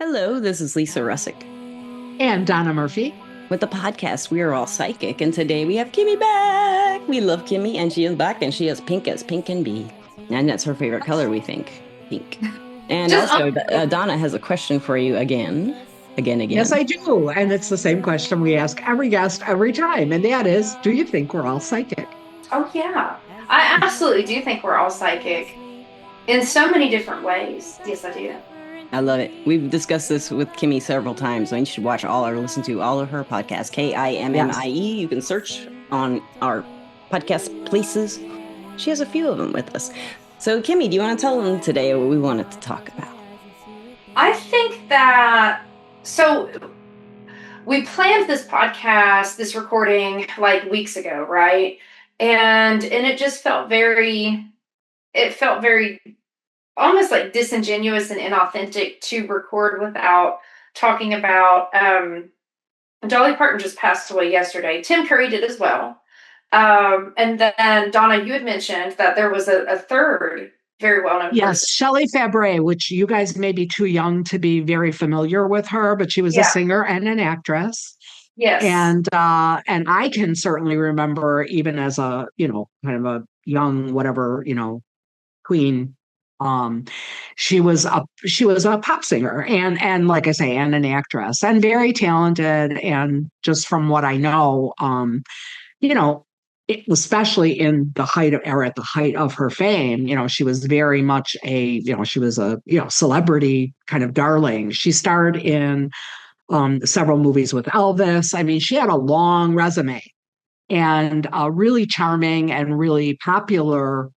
Hello, this is Lisa Rusczyk And Donna Murphy. with the podcast We Are All Psychic, and today we have Kimmie back. We love Kimmie, and she is back, and she is pink as pink can be, and that's her favorite color. We think pink. And Just also, Donna has a question for you again, Yes, again. I do. And it's the same question we ask every guest every time. And that is, do you think we're all psychic? oh yeah. I absolutely do think we're all psychic in so many different ways. Yes, I do. I love it. We've discussed this with Kimmie several times. So you should watch all or listen to all of her podcasts. Kimmie. You can search on our podcast places. She has a few of them with us. So, Kimmie, do you want to tell them today what we wanted to talk about? I think that so we planned this podcast, this recording like weeks ago, right? And it just felt very almost like disingenuous and inauthentic to record without talking about Dolly Parton just passed away yesterday. Tim Curry did as well. And then Donna, you had mentioned that there was a third very well known Yes, person. Shelley Fabre, which you guys may be too young to be very familiar with her, but she was a Yeah. singer and an actress. Yes. And I can certainly remember even as a, kind of a young whatever, queen. Um, she was a pop singer and like I say, and an actress and very talented. And just from what I know, you know, especially in the height of or at the height of her fame, she was very much she was a, celebrity kind of darling. She starred in several movies with Elvis. I mean, she had a long resume and a really charming and really popular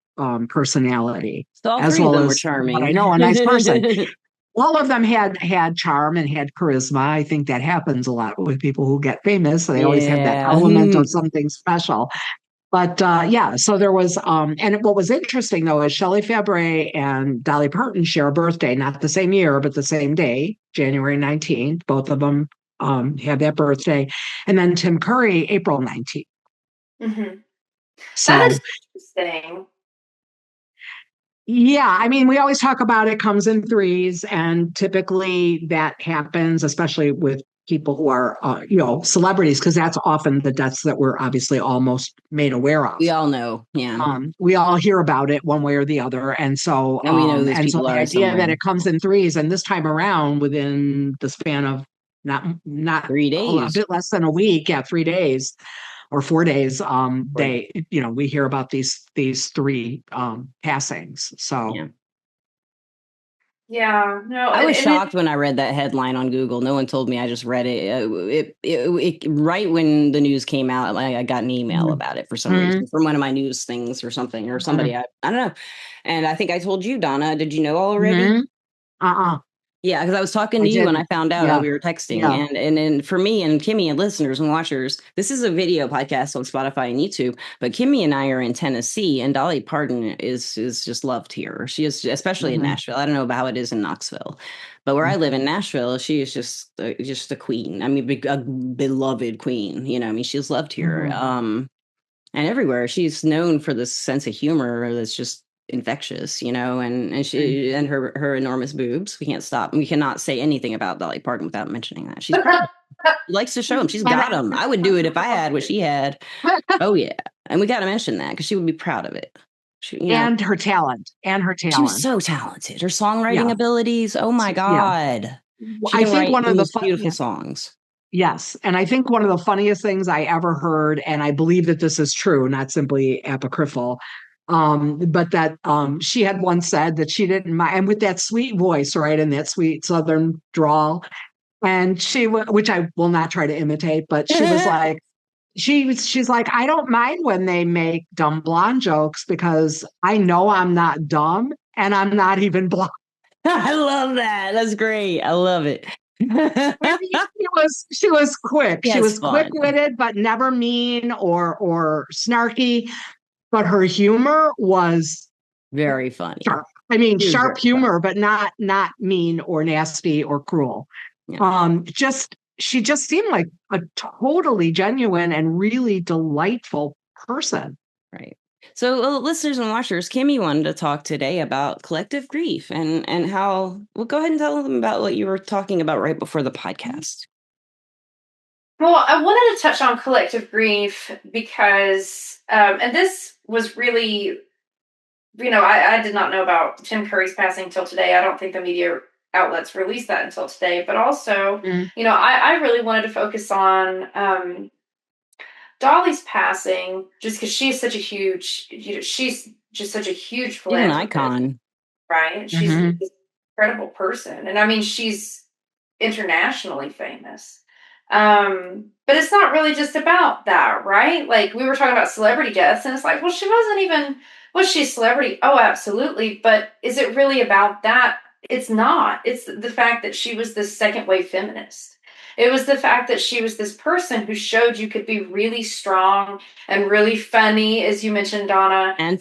personality, So all as three of well them were as what I charming. know, a nice person. All of them had charm and had charisma. I think that happens a lot with people who get famous. They always have that Yeah. element of something special. But yeah, so there was, and what was interesting though is Shelley Fabre and Dolly Parton share a birthday, not the same year, but the same day, January 19th. Both of them had that birthday. And then Tim Curry, April 19th. Hmm. That is So interesting. yeah, I mean, we always talk about it comes in threes, and typically that happens, especially with people who are, celebrities, because that's often the deaths that we're obviously almost made aware of. We all know. Yeah. We all hear about it one way or the other, and so, And we know those and so people the are idea that somewhere. it comes in threes, and this time around, within the span of not Three a days. bit less than a week, yeah, 3 days or 4 days, Or, we hear about these three passings. So. yeah. Yeah. No, I was and it shocked when I read that headline on Google. No one told me. I just read it. Right when the news came out, I got an email Mhm. about it for some Mhm. reason from one of my news things or something or somebody. Mhm. I don't know. And I think I told you, Donna. Did you know already? Mhm. Uh-uh. Yeah, because I was talking I to you when I didn't. found out Yeah. we were texting, Yeah. and then for me and Kimmie and listeners and watchers, this is a video podcast on Spotify and YouTube. But Kimmie and I are in Tennessee, and Dolly Parton is just loved here. She is, especially in Mhm. Nashville. I don't know about how it is in Knoxville, but where I live in Nashville, she is just a queen. I mean, a beloved queen. I mean, she's loved here. Mhm. And everywhere. She's known for this sense of humor that's just infectious, and Mhm. she and her enormous boobs. We can't stop. We cannot say anything about Dolly Parton without mentioning that. She's proud. She likes to show them. She's And got them. I would do it if I had what she had. I- Oh yeah, and we got to mention that because she would be proud of it. She, and her talent. And her she was talent. so talented. Her songwriting Yeah. abilities. Oh my Yeah. God, she I can think write one the of the most fun, beautiful yeah. songs. Yes. And I think one of the funniest things I ever heard, and I believe that this is true, not simply apocryphal, but that she had once said that she didn't mind, and with that sweet voice, right, and that sweet Southern drawl, and which I will not try to imitate, but she was like, she's like, I don't mind when they make dumb blonde jokes because I know I'm not dumb and I'm not even blonde. I love that. That's great. I love it. I mean, she was quick. She Yes, was quick fun. witted, but never mean or snarky. But her humor was Very funny. sharp. I mean, She was sharp very funny. humor, but not mean or nasty or cruel. Yeah, Just she just seemed like a totally genuine and really delightful person. right. So, listeners and watchers, Kimmie wanted to talk today about collective grief and how. Well, go ahead and tell them about what you were talking about right before the podcast. Well, I wanted to touch on collective grief because, and this was really, I did not know about Tim Curry's passing until today. I don't think the media outlets released that until today. But also, I really wanted to focus on Dolly's passing, just because she's such a huge, she's just such a huge She's an philanthropist, icon, right? She's an incredible person, and I mean, she's internationally famous. But it's not really just about that, right? Like we were talking about celebrity deaths, and it's like, well, was she a celebrity? Oh, absolutely. But is it really about that? It's not. It's the fact that she was this second wave feminist. It was the fact that she was this person who showed you could be really strong and really funny, as you mentioned, Donna, and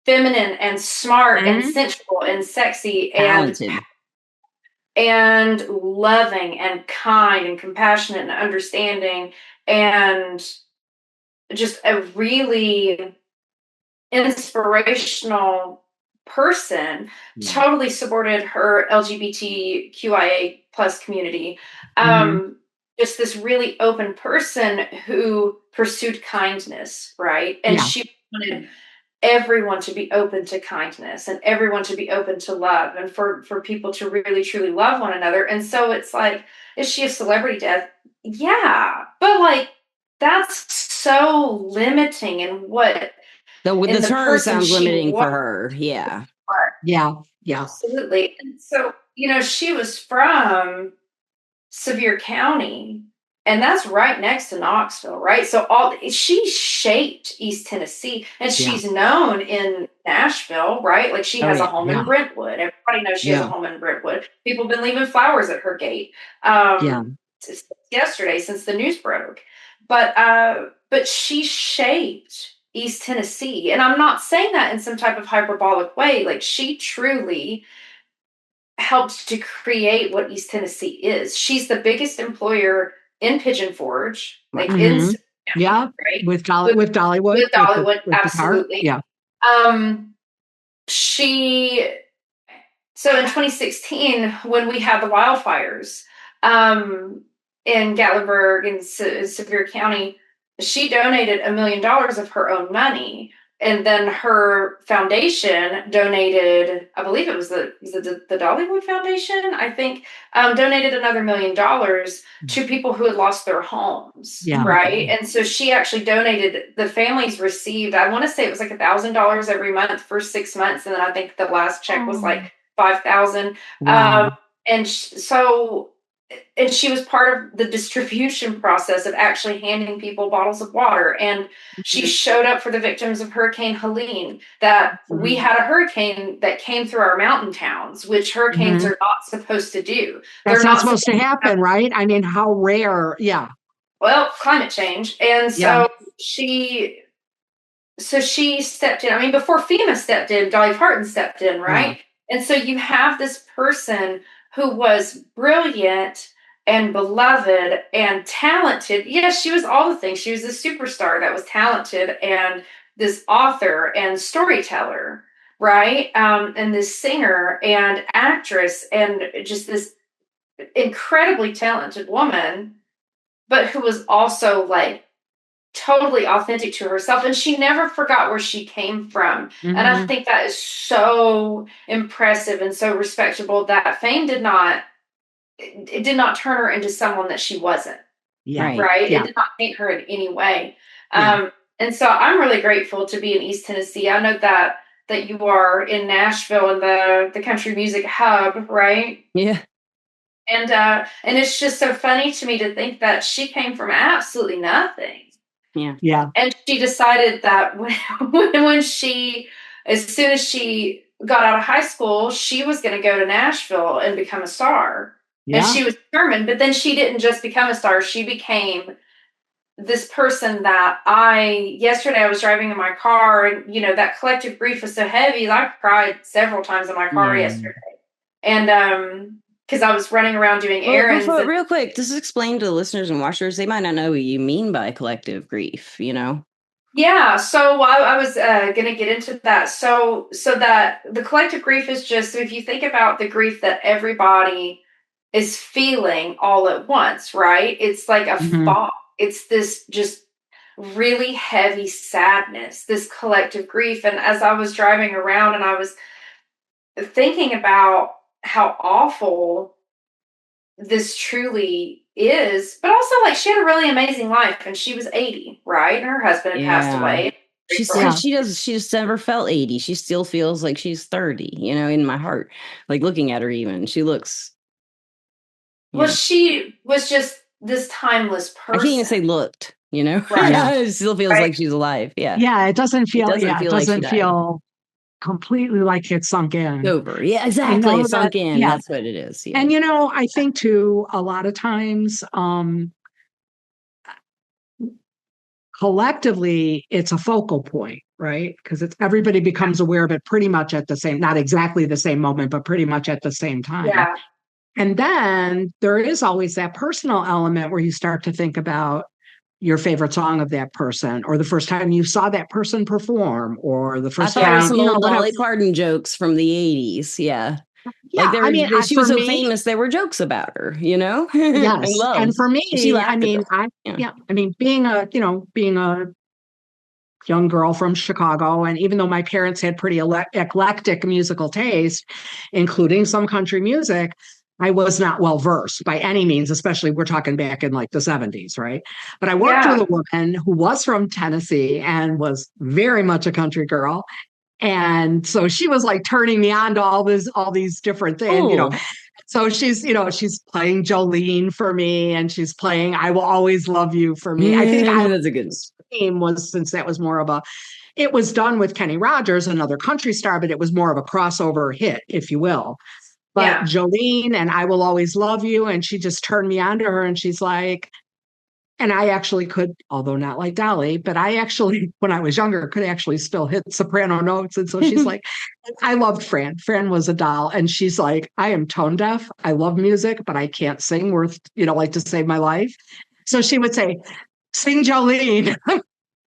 feminine and smart and sensual and sexy talented. And loving and kind and compassionate and understanding and just a really inspirational person. Totally supported her LGBTQIA plus community. Just this really open person who pursued kindness, right? And she wanted everyone to be open to kindness and everyone to be open to love and for people to really truly love one another. And so it's like, is she a celebrity death? Yeah, but like that's so limiting in what the term sounds limiting for her. Yeah absolutely. And so she was from Sevier County, and that's right next to Knoxville, right? So she shaped East Tennessee, and she's known in Nashville, right? Like she has a home in Brentwood. Everybody knows she has a home in Brentwood. People have been leaving flowers at her gate. Since yesterday, since the news broke. But she shaped East Tennessee, and I'm not saying that in some type of hyperbolic way. Like she truly helped to create what East Tennessee is. She's the biggest employer in Pigeon Forge, like right? with Dollywood, with Dollywood, absolutely. So in 2016, when we had the wildfires in Gatlinburg and Sevier County, she donated $1 million of her own money. And then her foundation donated, I believe it was the Dollywood Foundation, I think, donated another $1 million to people who had lost their homes, right? And so she actually donated, the families received, I want to say it was like $1,000 every month for 6 months. And then I think the last check was like $5,000. And she was part of the distribution process of actually handing people bottles of water. And she showed up for the victims of Hurricane Helene, that we had a hurricane that came through our mountain towns, which hurricanes are not supposed to do. They're not supposed to happen, right? I mean, how rare. Well, climate change. And so she stepped in. I mean, before FEMA stepped in, Dolly Parton stepped in, right? And so you have this person who was brilliant and beloved and talented. Yes, she was all the things. She was a superstar that was talented and this author and storyteller, right? And this singer and actress and just this incredibly talented woman, but who was also like totally authentic to herself, and she never forgot where she came from. And I think that is so impressive and so respectable that fame did not turn her into someone that she wasn't. Right. It did not paint her in any way. And so I'm really grateful to be in East Tennessee. I know that you are in Nashville and the country music hub, right? And it's just so funny to me to think that she came from absolutely nothing. And she decided that when she, as soon as she got out of high school, she was going to go to Nashville and become a star. And she was determined, but then she didn't just become a star. She became this person that yesterday I was driving in my car, and, that collective grief was so heavy. I cried several times in my car yesterday. And, because I was running around doing errands. Real quick, just explain to the listeners and watchers, they might not know what you mean by collective grief, Yeah, so I was going to get into that. So that the collective grief is just, so if you think about the grief that everybody is feeling all at once, right? It's like a Mhm. fog. It's this just really heavy sadness, this collective grief. And as I was driving around and I was thinking about how awful this truly is, but also like she had a really amazing life and she was 80, right? And her husband had passed Yeah. away. She Yeah. she just never felt 80. She still feels like she's 30, you know, in my heart. Like looking at her even. She looks, Well, yeah. she was just this timeless I can't even say person. looked, you know. Right. Yeah. It still feels Right. like she's alive. Yeah. Yeah, it doesn't It feel, doesn't yeah, it feel like she doesn't died. feel completely like it sunk in. Over. Yeah, I exactly. know It that, sunk in. yeah. That's what it is. Yeah. And I think too, a lot of times, collectively, it's a focal point, right? Because it's everybody becomes aware of it pretty much at the same, not exactly the same moment, but pretty much at the same time. Yeah. And then there is always that personal element where you start to think about your favorite song of that person, or the first time you saw that person perform, or the I first thought of time, some old whatever. Dolly Parton jokes from the 80s. Yeah. Like Yeah, I mean, she for was so me, famous, there were jokes about her, you know, and yes. And love. for And she me, I laughed at mean, them. Yeah. yeah, I mean, being a young girl from Chicago, and even though my parents had pretty eclectic musical taste, including some country music, I was not well versed by any means, especially we're talking back in like the 70s, right? But I worked with Yeah. a woman who was from Tennessee and was very much a country girl. And so she was like turning me on to all these different things, Oh, So she's playing Jolene for me, and she's playing I Will Always Love You for me. I think I that's a good. Scream was, since that was more of a, it was done with Kenny Rogers, another country star, but it was more of a crossover hit, if you will. But Yeah. Jolene and I Will Always Love You, and she just turned me on to her, and she's like, and I actually could, although not like Dolly, but I actually, when I was younger, could actually still hit soprano notes. And so she's like, I loved Fran. Fran was a doll. And she's like, I am tone deaf. I love music, but I can't sing worth, like to save my life. So she would say, sing Jolene.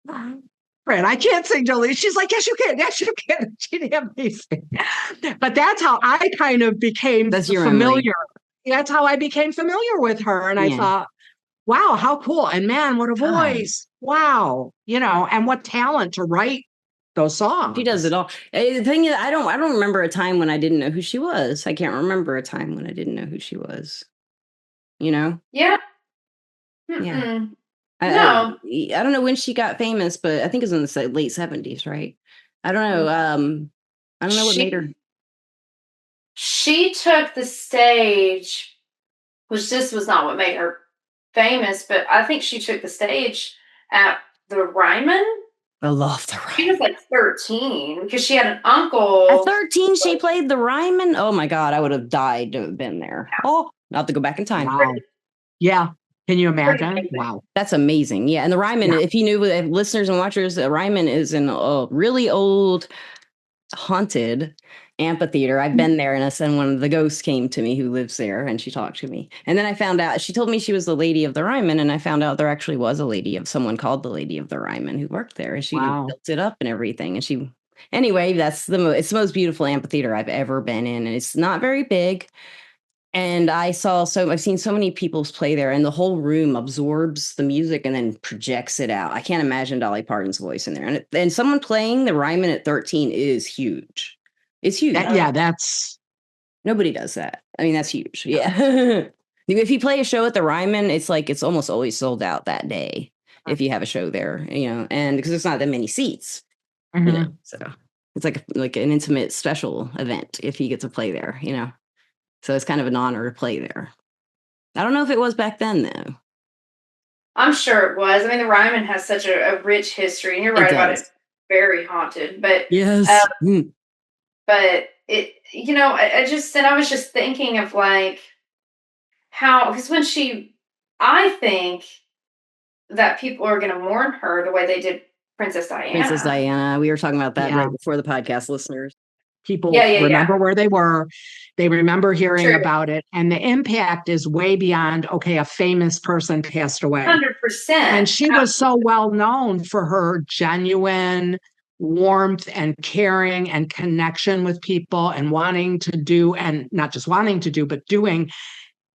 Fran, I can't sing Jolene. She's like, yes, you can. Yes, you can. She'd have me sing. But that's how I kind of became That's your memory. familiar. That's how I became familiar with her. And I Yeah. thought, wow, how cool. And man, what a God, voice. Wow. And what talent to write those she does songs. it all. The thing is, I don't remember a time when I didn't know who she was. I can't remember a time when I didn't know who she was. You know? Yeah. Yeah. Mm-mm. I, No. I don't know when she got famous, but I think it was in the late 70s, right? I don't know. I don't know what made her. She took the stage, which this was not what made her famous, but I think she took the stage at the Ryman. I love the She was Ryman. like 13 because she had an At uncle. 13, she played the Ryman. Oh my God, I would have died to have been there. Oh, not to go back in time. Wow. Yeah. Can you Pretty imagine? amazing. Wow. That's amazing. Yeah. And the Ryman, Yeah. if you knew, if listeners and watchers, the Ryman is in a really old, haunted amphitheater. I've been there, and one of the ghosts came to me who lives there, and she talked to me. And then I found out, she told me she was the lady of the Ryman, and I found out there actually was a lady of someone called the Lady of the Ryman who worked there, and she Wow. built it up and everything. And she, anyway, it's the most beautiful amphitheater I've ever been in, and it's not very big. And I've seen so many people play there, and the whole room absorbs the music and then projects it out. I can't imagine Dolly Parton's voice in there. And someone playing the Ryman at 13 is huge. It's huge. That's Nobody does that. I mean, that's huge. Yeah. If you play a show at the Ryman, it's almost always sold out that day if you have a show there, and because it's not that many seats, so it's like an intimate special event if you get to play there, So it's kind of an honor to play there. I don't know if it was back then, though. I'm sure it was. I mean, the Ryman has such a rich history, and you're right about it. Very haunted, but yes, but it, I was just thinking of like how, because I think that people are going to mourn her the way they did Princess Diana. Princess Diana. We were talking about that Yeah. right before the podcast, listeners. People remember where they were. They remember hearing True. about it. And the impact is way beyond, okay, a famous person passed away. 100%. And she was so well known for her genuine warmth and caring and connection with people and wanting to do, and not just wanting to do, but doing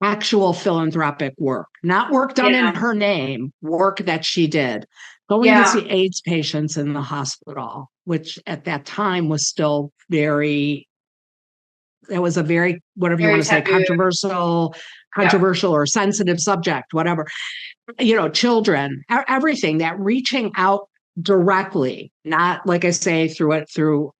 actual philanthropic work, not work done in her name, work that she did. Going to see AIDS patients in the hospital, which at that time was still very, it was a very, whatever you want to say, controversial or sensitive subject, whatever, children, everything, that reaching out directly, not like I say, through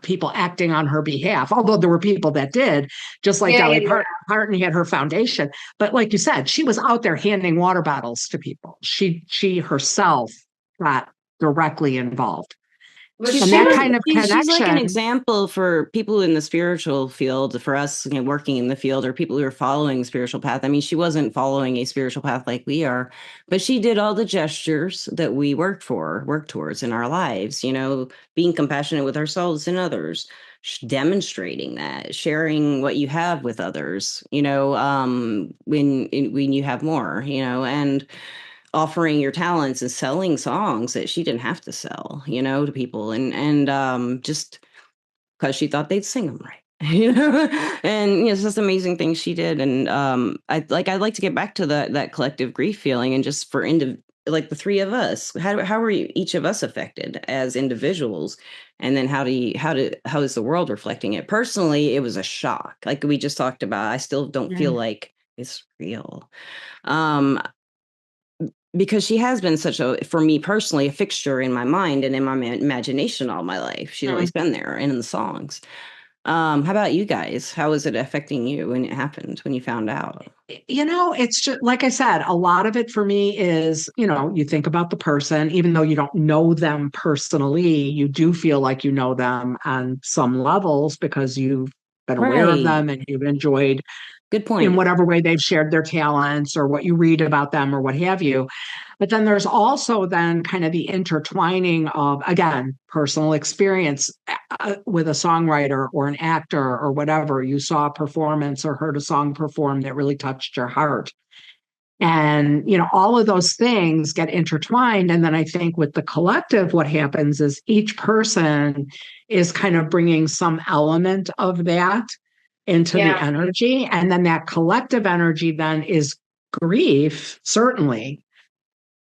people acting on her behalf, although there were people that did, just like Dolly Parton had her foundation. But like you said, she was out there handing water bottles to people. She herself got directly involved. She's like an example for people in the spiritual field, for us working in the field, or people who are following the spiritual path. I mean, she wasn't following a spiritual path like we are, but she did all the gestures that we work towards in our lives, being compassionate with ourselves and others, demonstrating that, sharing what you have with others, when you have more, and offering your talents and selling songs that she didn't have to sell, to people, and just because she thought they'd sing them right, and it's just amazing things she did. And I'd like to get back to that collective grief feeling, and just for like the three of us, how were each of us affected as individuals, and then how is the world reflecting it? Personally, it was a shock, like we just talked about. I still don't feel like it's real. Because she has been for me personally, a fixture in my mind and in my imagination all my life. She's always been there and in the songs. How about you guys? How was it affecting you when it happened, when you found out? It's just, like I said, a lot of it for me is, you think about the person, even though you don't know them personally, you do feel like you know them on some levels because you've been aware of them and you've enjoyed, good point, in whatever way they've shared their talents or what you read about them or what have you. But then there's also then kind of the intertwining of, again, personal experience with a songwriter or an actor or whatever. You saw a performance or heard a song performed that really touched your heart. And, all of those things get intertwined. And then I think with the collective, what happens is each person is kind of bringing some element of that into the energy. And then that collective energy then is grief, certainly.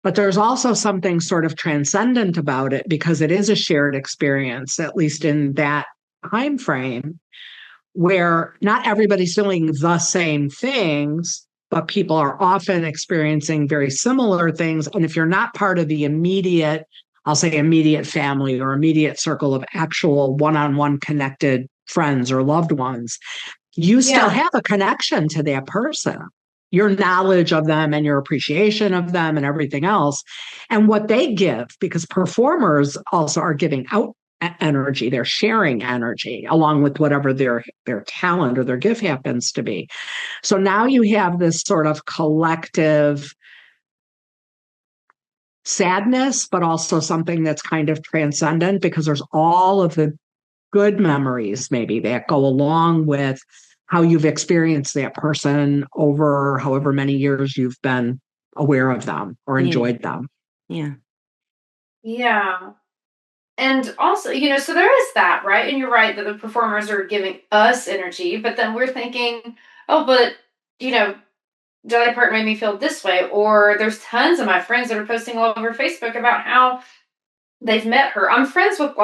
But there's also something sort of transcendent about it because it is a shared experience, at least in that time frame, where not everybody's feeling the same things, but people are often experiencing very similar things. And if you're not part of the immediate family or immediate circle of actual one-on-one connected friends or loved ones, you still have a connection to that person. Your knowledge of them and your appreciation of them and everything else, and what they give, because performers also are giving out energy. They're sharing energy along with whatever their talent or their gift happens to be. So now you have this sort of collective sadness, but also something that's kind of transcendent because there's all of the good memories maybe that go along with how you've experienced that person over however many years you've been aware of them or enjoyed them. Yeah. Yeah. And also, so there is that, right? And you're right that the performers are giving us energy, but then we're thinking, oh, but, Dolly Parton made me feel this way. Or there's tons of my friends that are posting all over Facebook about how they've met her. I'm friends with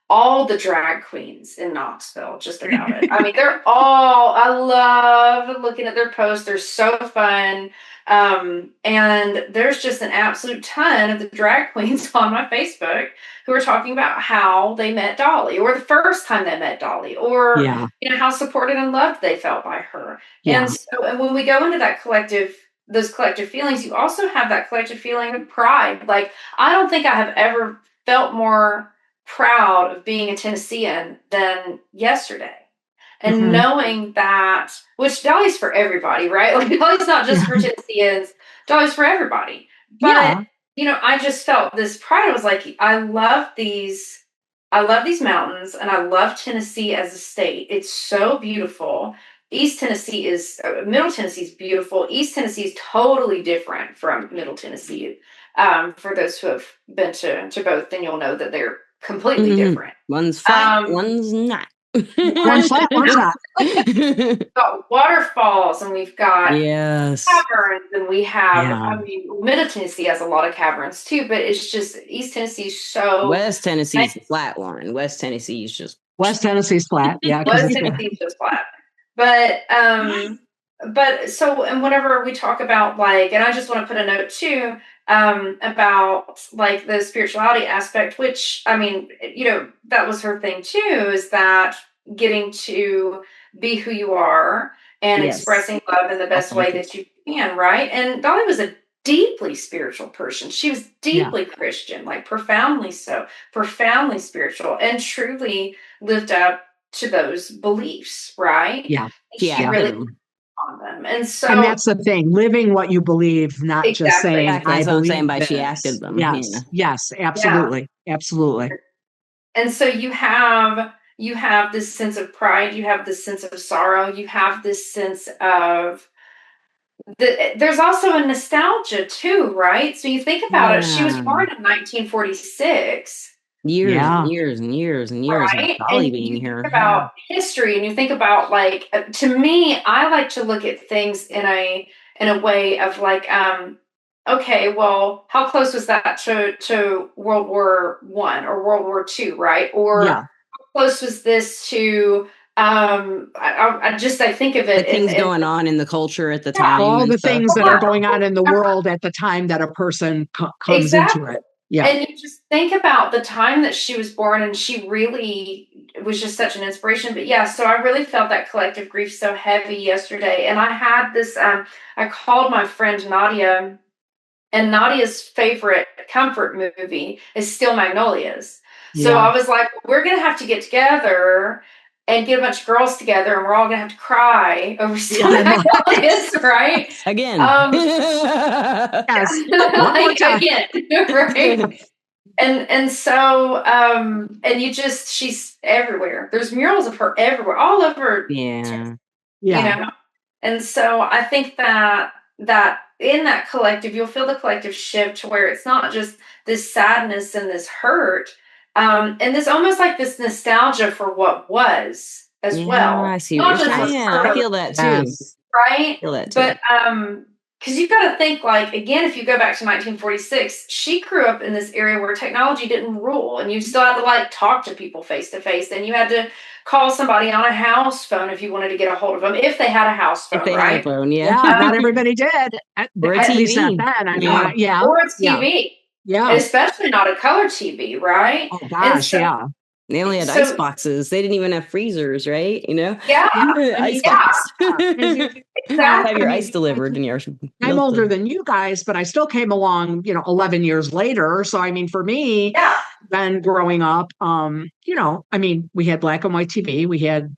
all the drag queens in Knoxville, just about it. I mean, I love looking at their posts. They're so fun. And there's just an absolute ton of the drag queens on my Facebook who are talking about how they met Dolly, or the first time they met Dolly, or, how supported and loved they felt by her. Yeah. And when we go into those collective feelings, you also have that collective feeling of pride. Like, I don't think I have ever felt more proud of being a Tennessean than yesterday. And knowing that, which Dolly's for everybody, right? Like, Dolly's not just for Tennesseans, Dolly's for everybody. But, I just felt this pride. I was like, I love these I love these mountains, and I love Tennessee as a state. It's so beautiful. Middle Tennessee is beautiful. East Tennessee is totally different from Middle Tennessee. For those who have been to both, then you'll know that they're completely different. One's flat, one's not. One's flat, one's not. We've got waterfalls, and we've got caverns, and we have, I mean, Middle Tennessee has a lot of caverns too, but it's just East Tennessee's so... West Tennessee's flat, Lauren. West Tennessee's just... West Tennessee's flat, yeah. West Tennessee's just flat. But so, and whenever we talk about, like, and I just want to put a note too, about like the spirituality aspect, which, I mean, you know, that was her thing too, is that getting to be who you are and expressing love in the best way that you can, right? And Dolly was a deeply spiritual person. She was deeply Christian, like profoundly so, profoundly spiritual, and truly lived up to those beliefs, right? Yeah. She really on them. And so, and that's the thing, living what you believe, not just saying, that's what I'm saying by she acted them. Yes, absolutely. Absolutely. And so you have this sense of pride, you have this sense of sorrow, you have this sense of there's also a nostalgia too, right? So you think about it, she was born in 1946. Years and years and years and years right? of Dolly and being you here. Think about history, and you think about, like, to me, I like to look at things in a way of like, okay, well, how close was that to World War I or World War II, right? Or how close was this to I think of it, the things going on in the culture at the time, all the things that are going on in the world at the time that a person comes into it. Yeah. And you just think about the time that she was born, and she really was just such an inspiration. But so I really felt that collective grief so heavy yesterday. And I had this, I called my friend Nadia, and Nadia's favorite comfort movie is still Magnolias. So I was like, we're going to have to get together and get a bunch of girls together, and we're all going to have to cry over still Magnolias, right? Again. Yes. Again, right? And so, and she's everywhere. There's murals of her everywhere, all over. Yeah. You know? And so I think that in that collective, you'll feel the collective shift to where it's not just this sadness and this hurt, and this almost like this nostalgia for what was as well. I see what you're saying. I feel that too. Right? I feel that too. But because you've got to think, like, again, if you go back to 1946, she grew up in this area where technology didn't rule, and you still had to, like, talk to people face to face, and you had to call somebody on a house phone if you wanted to get a hold of them, if they had a house phone, if they right? had a phone, not everybody did. Or a TV. Or a TV. Yeah. Especially not a color TV, right? Oh, gosh, They only had ice boxes. They didn't even have freezers, right? You know? Ice box. Exactly. Have your ice delivered in your... I'm older than you guys, but I still came along, 11 years later. So, I mean, for me, then growing up, we had black and white TV. We had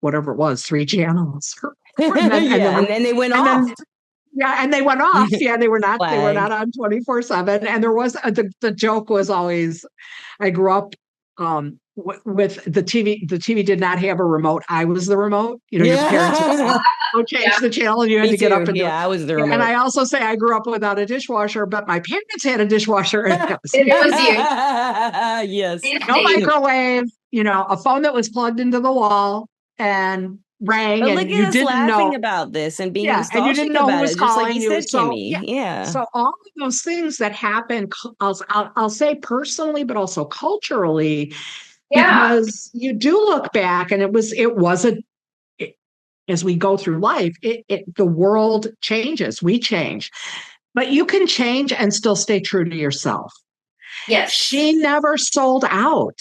whatever it was, 3 channels. And then they went off. And they went off. Yeah, they were not on 24/7. And there was the joke was always, I grew up with the TV. The TV did not have a remote. I was the remote. Your parents would change the channel, and you had to get up and do it. I was the remote. And I also say I grew up without a dishwasher, but my parents had a dishwasher. And it was you. Yes. No microwave. A phone that was plugged into the wall and rang, but and look at you us didn't laughing know about this and being and you didn't know who was calling you. Just like you said, Kimmie. So all of those things that happen, I'll say personally, but also culturally, because you do look back, and it was as we go through life, the world changes, we change, but you can change and still stay true to yourself. Yes, she never sold out.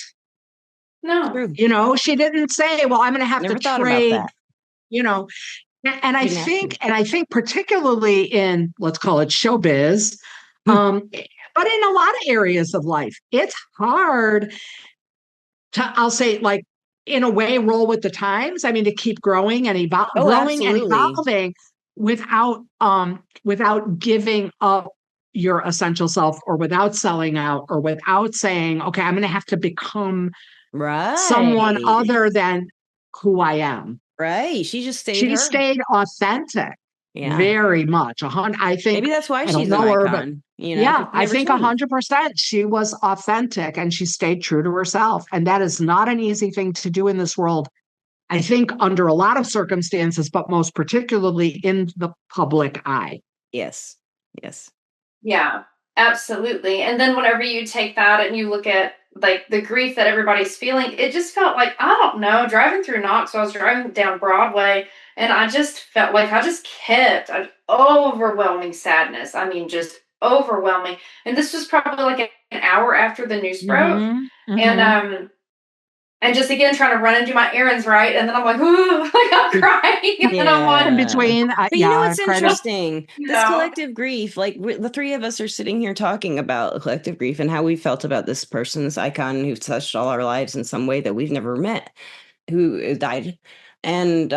No, she didn't say, well, I'm going to have to trade, and I think particularly in, let's call it showbiz, but in a lot of areas of life, it's hard to, I'll say, like, in a way, roll with the times. I mean, to keep growing and evolving and evolving without giving up your essential self, or without selling out, or without saying, okay, I'm going to have to become someone Right. other than who I am. Right. She just stayed She her. stayed authentic. Yeah. Very much. I think Maybe that's why I don't she's an know her, but icon, you know, 'cause yeah, she I never think changed. 100% she was authentic and she stayed true to herself. And that is not an easy thing to do in this world. I think under a lot of circumstances, but most particularly in the public eye. Yes. Yes. Yeah, absolutely. And then whenever you take that and you look at like the grief that everybody's feeling, it just felt like, I don't know, driving through Knoxville, I was driving down Broadway, and I just felt like I just kept an overwhelming sadness. I mean, just overwhelming. And this was probably like an hour after the news broke. Mm-hmm, And mm-hmm. and just again trying to run and do my errands right, and then I'm like, ooh, like I'm crying, and then I'm like, In between, But you know yeah, what's kind of. interesting? you This know, collective grief, like the three of us are sitting here talking about collective grief and how we felt about this person, this icon who's touched all our lives in some way that we've never met, who died, and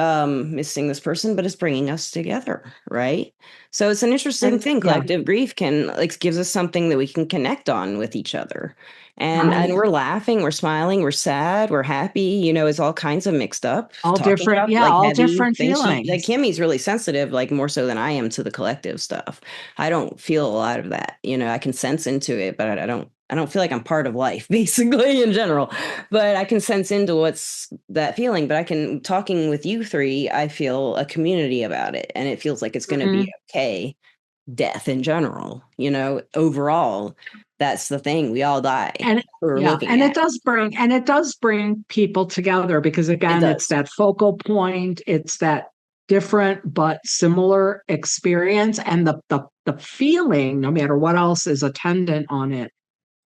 missing this person, but it's bringing us together, right? So it's an interesting And thing. yeah, Collective grief can like gives us something that we can connect on with each other. And right. we're laughing, we're smiling, we're sad, we're happy, you know, it's all kinds of mixed up, All talking different, about yeah, like all heavy different things. Like feelings. Kimmie's really sensitive, like more so than I am to the collective stuff. I don't feel a lot of that. You know, I can sense into it, but I don't feel like I'm part of life, basically, in general. But I can sense into what's that feeling. But I can, talking with you three, I feel a community about it. And it feels like it's going to be okay. Death in general, you know, overall, that's the thing. We all die. And We're yeah, looking and at. it does bring people together, because It again, it's does. that focal point, it's that different but similar experience, and the feeling, no matter what else is attendant on it,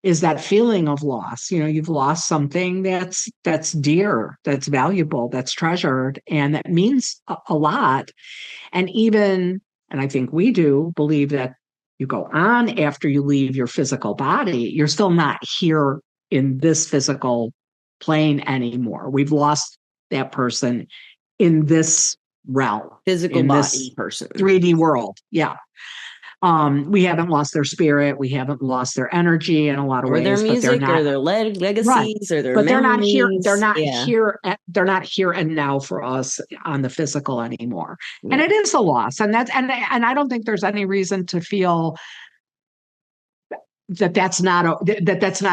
is that feeling of loss. You know, you've lost something that's dear, that's valuable, that's treasured, and that means a lot. And even, and I think we do believe that you go on after you leave your physical body, you're still not here in this physical plane anymore. We've lost that person in this realm, Physical in this body person. 3D world. Yeah. We haven't lost their spirit, we haven't lost their energy in a lot of Or their ways, but they're music or not their right. legacies or their But they're not here. They're memories. not Yeah. here. They're not here and now for us on the physical anymore. And Yeah. it is a loss. And and I don't think there's any reason to feel that that's not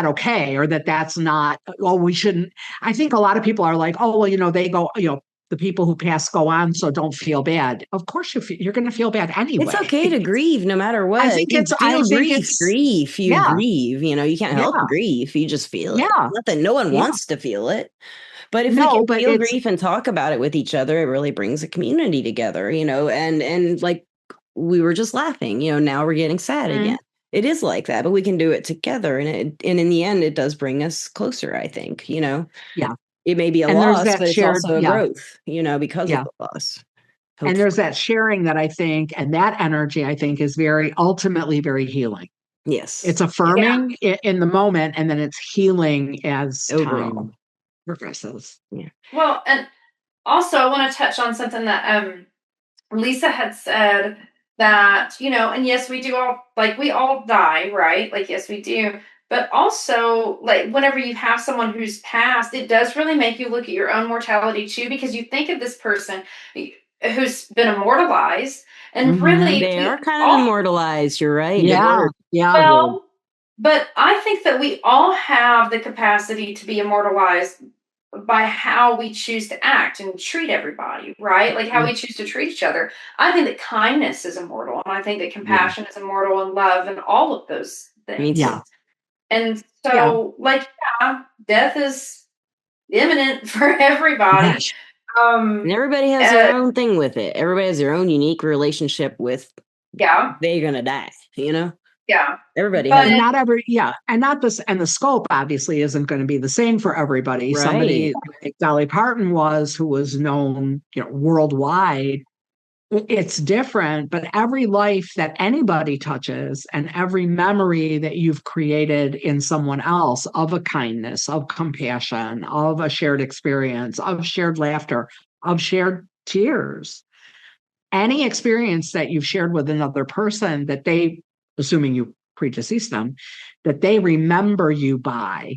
okay, or that's not, oh, we shouldn't. I think a lot of people are like, oh, well, you know, they go, you know, the people who pass go on, so don't feel bad. Of course you're going to feel bad It's anyway. okay to grieve no matter what. If you I feel think grief, it's, grief, you yeah, grieve. You know, you can't help yeah, grief. You just feel it. yeah, Not that no one yeah. wants to feel it. But if we No, can but feel it's, grief and talk about it with each other, it really brings a community together, you know, and like we were just laughing, you know, now we're getting sad mm, again. It is like that, but we can do it together. And in the end, it does bring us closer, I think, you know. yeah. It may be a And there's loss, that but it's shared, also a yeah, growth, you know, because of yeah. the loss. And there's Hopefully. that sharing that I think, and that energy I think is very ultimately very healing. Yes. It's yeah. affirming in the moment, and then it's healing as time Overall. progresses. Yeah. Well, and also I want to touch on something that Lisa had said, that, you know, and yes, we do all, like, we all die, right? Like, yes, we do. But also, like, whenever you have someone who's passed, it does really make you look at your own mortality too, because you think of this person who's been immortalized, and Mm-hmm. really, They we are kind of all, immortalized. You're right. Good Yeah, word. yeah. Good word. well, but I think that we all have the capacity to be immortalized by how we choose to act and treat everybody, right? Like how we choose to treat each other. I think that kindness is immortal, and I think that Yeah, compassion is immortal, and love, and all of those Me things. too. yeah, And yeah. so, like, yeah, death is imminent for everybody. Yes. And Um, everybody has uh, their own thing with it. Everybody has their own unique relationship with yeah, they're gonna die, you know? yeah, Everybody has And but not every, yeah, and not this, and the scope obviously isn't going to be the same for everybody. right. Somebody like Dolly Parton was, who was known, you know, worldwide. It's different, but every life that anybody touches, and every memory that you've created in someone else of a kindness, of compassion, of a shared experience, of shared laughter, of shared tears, any experience that you've shared with another person that they assuming you predeceased them, that they remember you by,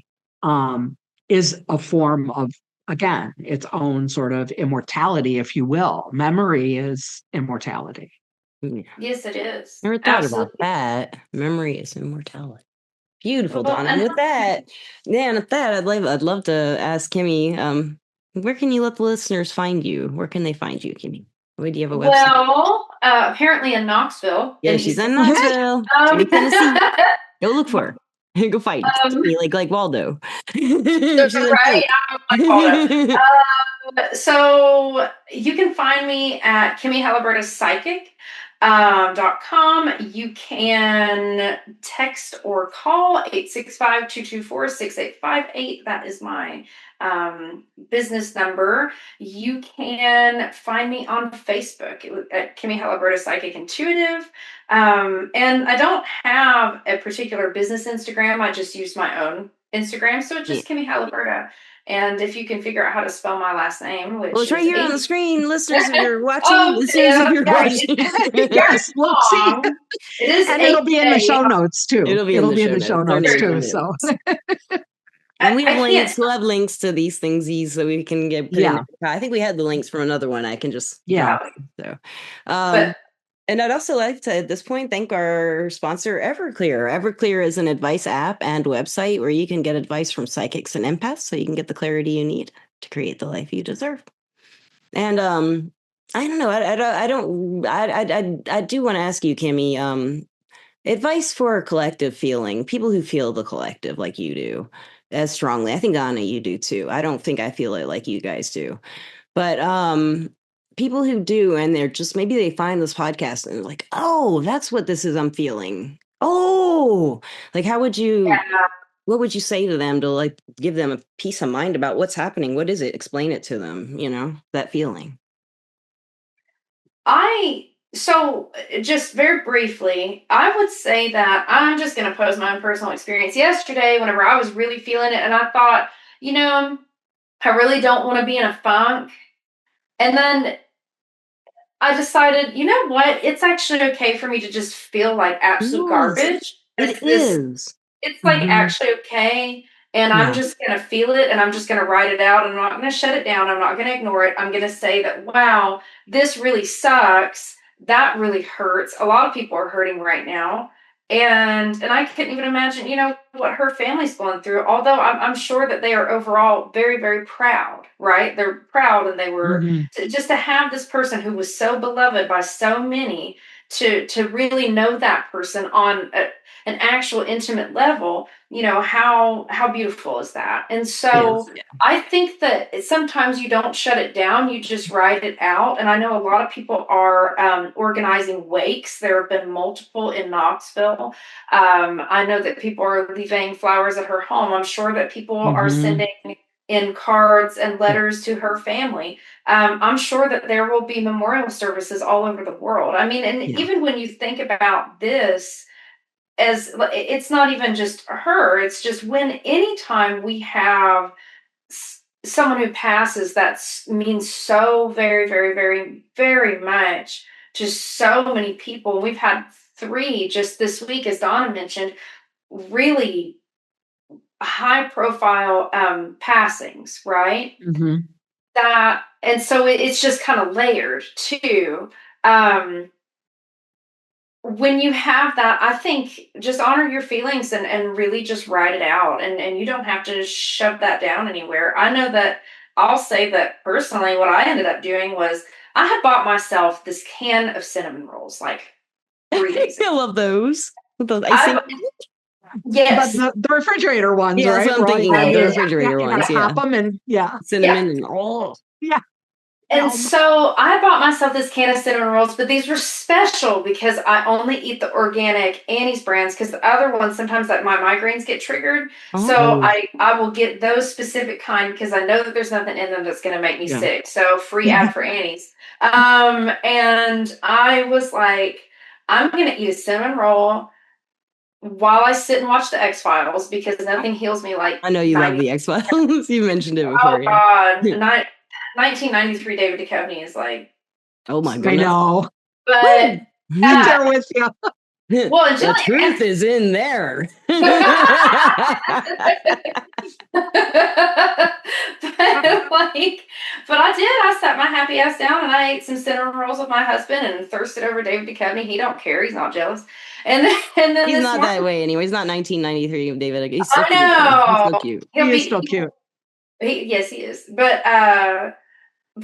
is a form of, again, its own sort of immortality, if you will. Memory is immortality. Yeah. Yes, it is. Never thought about that. Memory is immortality. Beautiful, Well, Donna. And with that, I'd love to ask Kimmie, where can you let the listeners find you? Where can they find you, Kimmie? Do you have a website? Well, apparently in Knoxville. Yeah, she's in Knoxville, Tennessee. Go look for her. Go fight. Like Waldo. She's right. I'm like Waldo. So you can find me at Kimmie Haliburda Psychic. .com. You can text or call 865-224-6858. That is my business number. You can find me on Facebook at Kimmie Haliburda Psychic Intuitive. And I don't have a particular business Instagram. I just use my own Instagram. So it's just Kimmie Haliburda. And if you can figure out how to spell my last name, which it's right here on the screen, listeners, if you're watching. Yes, we'll see. It is, and it'll be in the show notes too. It'll be in the show notes too. So, and we have links. We'll have links to these things so we can get. I think we had the links from another one. I can just So, and I'd also like to, at this point, thank our sponsor, Everclear. Everclear is an advice app and website where you can get advice from psychics and empaths so you can get the clarity you need to create the life you deserve. And I don't know. I do want to ask you, Kimmie, advice for a collective feeling, people who feel the collective like you do as strongly. I think, Donna, you do too. I don't think I feel it like you guys do. But people who do, and they're just, maybe they find this podcast and they're like, oh, that's what this is I'm feeling. Oh, like, how would you, what would you say to them to like give them a peace of mind about what's happening? What is it? Explain it to them, that feeling. So just very briefly, I would say that I'm just going to pose my own personal experience yesterday whenever I was really feeling it. And I thought, I really don't want to be in a funk. And then I decided, you know what? It's actually okay for me to just feel like absolute garbage. It is. It's like actually okay. And I'm just going to feel it and I'm just going to write it out. I'm not going to shut it down. I'm not going to ignore it. I'm going to say that, wow, this really sucks. That really hurts. A lot of people are hurting right now. And I couldn't even imagine, what her family's going through. Although I'm sure that they are overall very, very proud, right? They're proud, and they were just to have this person who was so beloved by so many to really know that person on an actual intimate level. How beautiful is that? And so I think that sometimes you don't shut it down, you just write it out. And I know a lot of people are organizing wakes. There have been multiple in Knoxville. I know that people are leaving flowers at her home. I'm sure that people are sending in cards and letters to her family. I'm sure that there will be memorial services all over the world. I mean, and even when you think about this, as it's not even just her, it's just anytime we have someone who passes, that means so very, very, very, very much to so many people. We've had 3 just this week, as Donna mentioned, really high profile passings, right? And so it's just kind of layered too. When you have that, I think just honor your feelings and really just write it out. And you don't have to shove that down anywhere. I know that I'll say that personally, what I ended up doing was I had bought myself this can of cinnamon rolls like 3 days ago. I love those. With those icing. Yes. But the refrigerator ones, right? That's what I'm thinking of. The refrigerator ones, Pop them and cinnamon and And so I bought myself this can of cinnamon rolls, but these were special because I only eat the organic Annie's brands, because the other ones, sometimes my migraines get triggered. So I will get those specific kind because I know that there's nothing in them that's going to make me sick. So free ad for Annie's. And I was like, I'm going to eat a cinnamon roll while I sit and watch the X-Files, because nothing heals me like... I know you love the X-Files. You mentioned it before. Oh, God. 1993 David Duchovny is like... Oh, my goodness. I know. But... I'm there with you. Well, the truth is in there. but I sat my happy ass down and I ate some cinnamon rolls with my husband and thirsted over David Duchovny. He don't care. He's not jealous. And then he's this not morning, that way anyway. He's not 1993 David. He's so I cute. know. He's so cute. He is so cute. Yes, he is. But and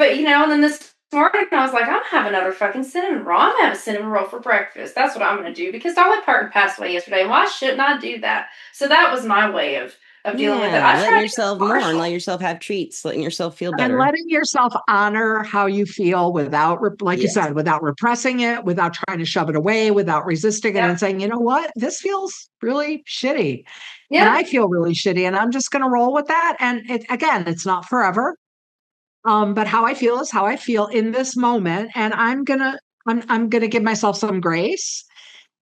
then this morning I was like, I'm gonna have another fucking cinnamon roll. I'm gonna have a cinnamon roll for breakfast. That's what I'm gonna do because Dolly Parton passed away yesterday. And why shouldn't I do that? So that was my way of dealing with it. Letting yourself mourn, letting yourself have treats, letting yourself feel better. And letting yourself honor how you feel without, like you said, without repressing it, without trying to shove it away, without resisting it and saying, you know what, this feels really shitty. Yeah. And I feel really shitty and I'm just going to roll with that. And it's not forever. But how I feel is how I feel in this moment. And I'm going to give myself some grace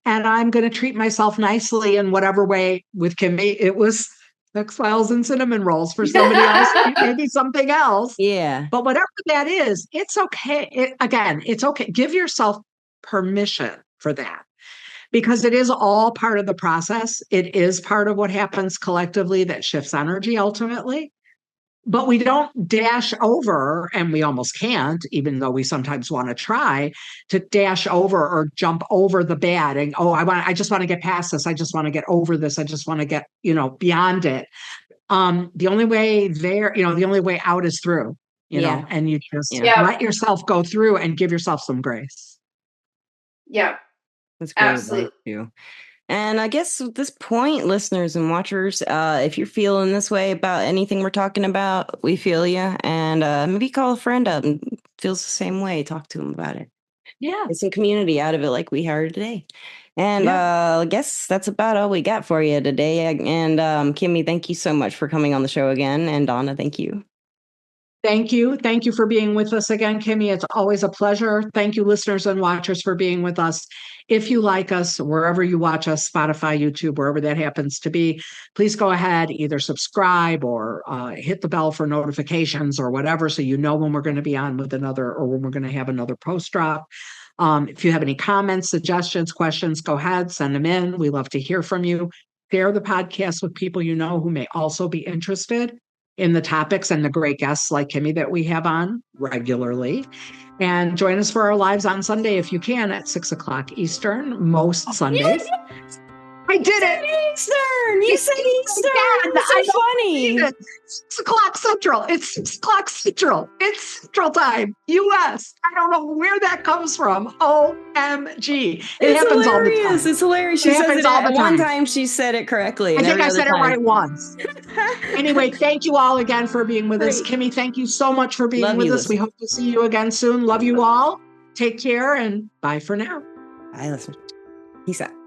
and I'm going to treat myself nicely in whatever way. With Kimmie, it was X-Files and cinnamon rolls. For somebody else, maybe something else. Yeah. But whatever that is, it's okay. It's okay. Give yourself permission for that because it is all part of the process. It is part of what happens collectively that shifts energy ultimately. But we don't dash over, and we almost can't, even though we sometimes want to try to dash over or jump over the bad and, I just want to get past this. I just want to get over this. I just want to get, beyond it. The only way there, the only way out is through, know, and you just let yourself go through and give yourself some grace. Yeah. That's great. Absolutely. Too. And I guess at this point, listeners and watchers, if you're feeling this way about anything we're talking about, we feel you. And maybe call a friend up and feels the same way. Talk to them about it. Yeah. Get some community out of it like we are today. And I guess that's about all we got for you today. And Kimmie, thank you so much for coming on the show again. And Donna, thank you. Thank you. Thank you for being with us again, Kimmie. It's always a pleasure. Thank you, listeners and watchers, for being with us. If you like us, wherever you watch us, Spotify, YouTube, wherever that happens to be, please go ahead, either subscribe or hit the bell for notifications or whatever, so you know when we're going to be on with another or when we're going to have another post drop. If you have any comments, suggestions, questions, go ahead, send them in. We love to hear from you. Share the podcast with people you know who may also be interested in the topics and the great guests like Kimmie that we have on regularly. And join us for our lives on Sunday if you can at 6:00 Eastern, most Sundays. I did it. Eastern. You said Eastern. That's so funny. 6:00 Central. It's 6:00 Central. It's Central Time. US. I don't know where that comes from. OMG. It happens all the time. It's hilarious. She says it all the time. One time she said it correctly. I think I said it right once. Anyway, thank you all again for being with us. Kimmie, thank you so much for being with us. We hope to see you again soon. Love you all. Take care and bye for now. Bye, listeners. Peace out.